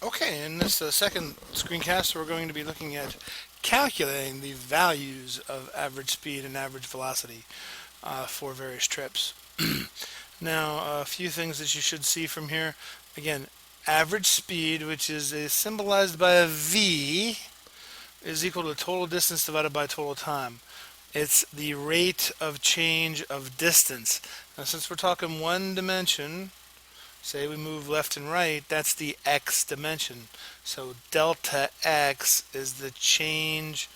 Okay, in this second screencast, we're going to be looking at calculating the values of average speed and average velocity for various trips. Now, a few things that you should see from here. Again, average speed, which is symbolized by a V, is equal to total distance divided by total time. It's the rate of change of distance. Now, since we're talking one dimension, say we move left and right, that's the x dimension. So delta x is the change,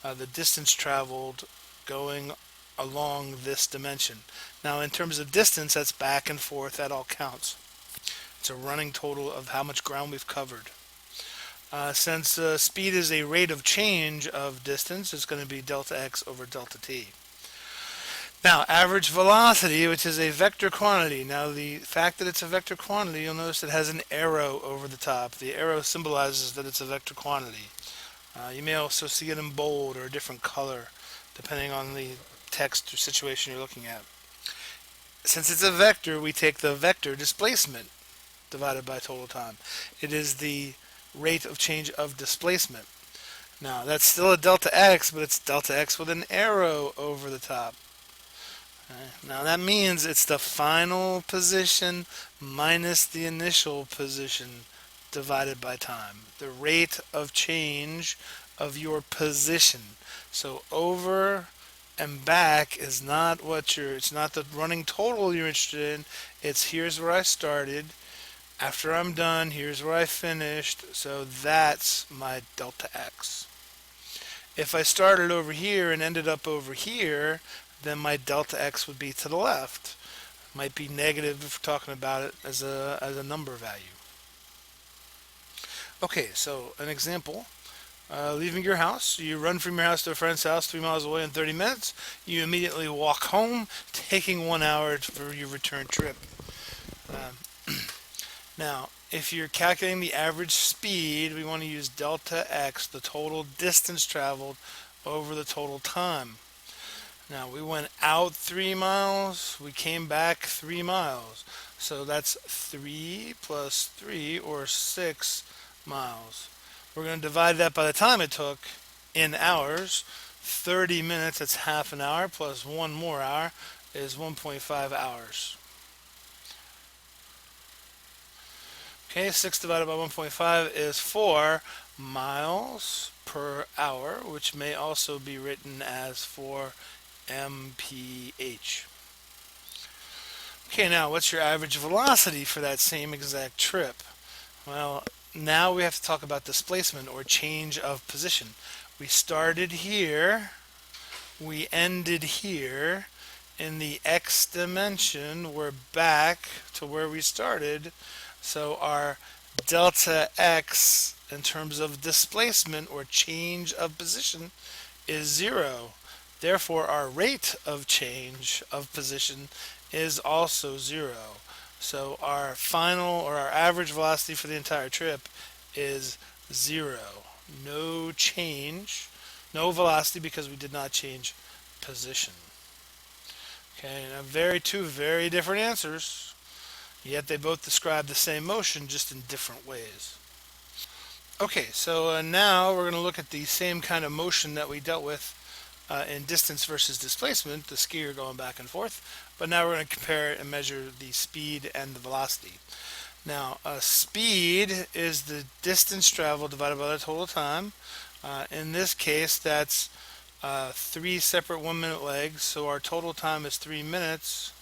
the distance traveled going along this dimension. Now in terms of distance, that's back and forth, that all counts. It's a running total of how much ground we've covered. Since speed is a rate of change of distance, it's going to be delta x over delta t. Now, average velocity, which is a vector quantity. Now, the fact that it's a vector quantity, you'll notice it has an arrow over the top. The arrow symbolizes that it's a vector quantity. You may also see it in bold or a different color, depending on the text or situation you're looking at. Since it's a vector, we take the vector displacement divided by total time. It is the rate of change of displacement. Now, that's still a delta x, but it's delta x with an arrow over the top. Now that means it's the final position minus the initial position divided by time. The rate of change of your position. So over and back is not it's not the running total you're interested in. It's here's where I started. After I'm done, here's where I finished. So that's my delta x. If I started over here and ended up over here, then my delta x would be to the left. Might be negative if we're talking about it as a number value. Okay, so an example. Leaving your house, you run from your house to a friend's house 3 miles away in 30 minutes. You immediately walk home, taking 1 hour for your return trip. Now, if you're calculating the average speed, we want to use delta x, the total distance traveled over the total time. Now we went out 3 miles, we came back 3 miles. So that's 3 plus 3 or 6 miles. We're going to divide that by the time it took in hours. 30 minutes, that's half an hour, plus 1 more hour is 1.5 hours. Okay, 6 divided by 1.5 is 4 miles per hour, which may also be written as 4 mph. Okay, now what's your average velocity for that same exact trip? Well, now we have to talk about displacement or change of position. We started here, we ended here. In the x dimension, we're back to where we started. So our delta x in terms of displacement or change of position is 0. Therefore, our rate of change of position is also 0. So our final or our average velocity for the entire trip is 0. No change, no velocity because we did not change position. Okay, now two very different answers, yet they both describe the same motion just in different ways. Okay, so now we're going to look at the same kind of motion that we dealt with in distance versus displacement, the skier going back and forth, but now we're going to compare and measure the speed and the velocity. Now, speed is the distance traveled divided by the total time. In this case, that's 3 separate 1-minute legs, so our total time is 3 minutes.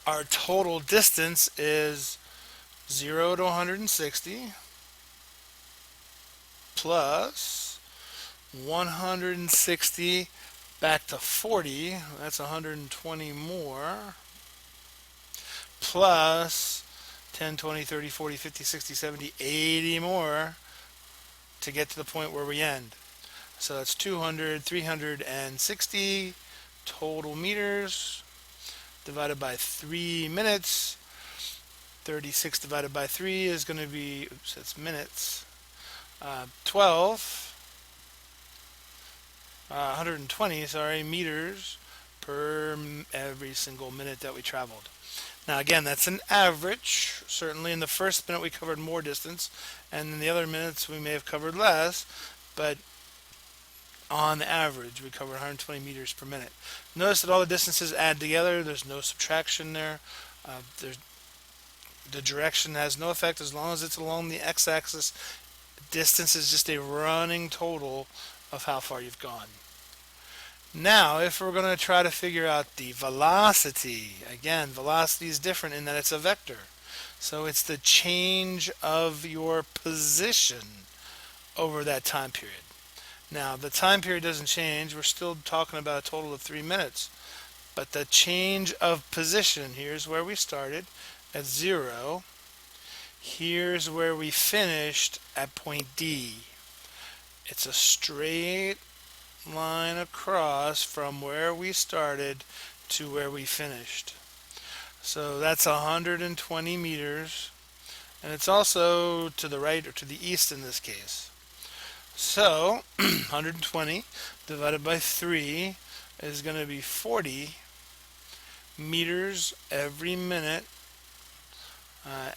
Our total distance is 0 to 160 plus 160 back to 40, that's 120 more, plus 10, 20, 30, 40, 50, 60, 70, 80 more to get to the point where we end. So that's 200, 360 total meters divided by 3 minutes. 36 divided by 3 is going to be, oops, that's minutes, 120, meters per every single minute that we traveled. Now again, that's an average. Certainly in the first minute we covered more distance, and in the other minutes we may have covered less, but on average we covered 120 meters per minute. Notice that all the distances add together. There's no subtraction there. There's, the direction has no effect as long as it's along the x-axis. Distance is just a running total of how far you've gone. Now, if we're going to try to figure out the velocity, again, velocity is different in that it's a vector. So it's the change of your position over that time period. Now, the time period doesn't change. We're still talking about a total of 3 minutes. But the change of position, here's where we started at 0. Here's where we finished at point D. It's a straight line across from where we started to where we finished. So that's 120 meters, and it's also to the right or to the east in this case. So 120 divided by 3 is going to be 40 meters every minute,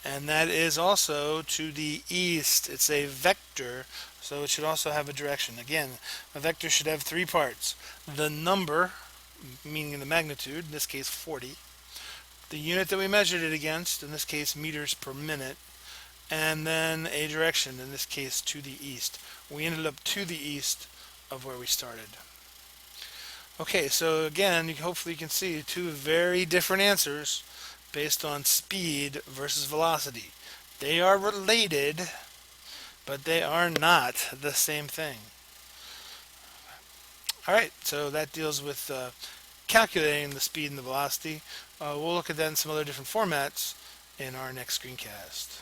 and that is also to the east. It's a vector, so it should also have a direction. Again, a vector should have 3 parts. The number, meaning the magnitude, in this case 40, the unit that we measured it against, in this case meters per minute, and then a direction, in this case to the east. We ended up to the east of where we started. Okay, so again, hopefully you can see 2 very different answers based on speed versus velocity. They are related, but they are not the same thing. Alright, so that deals with calculating the speed and the velocity. We'll look at that in some other different formats in our next screencast.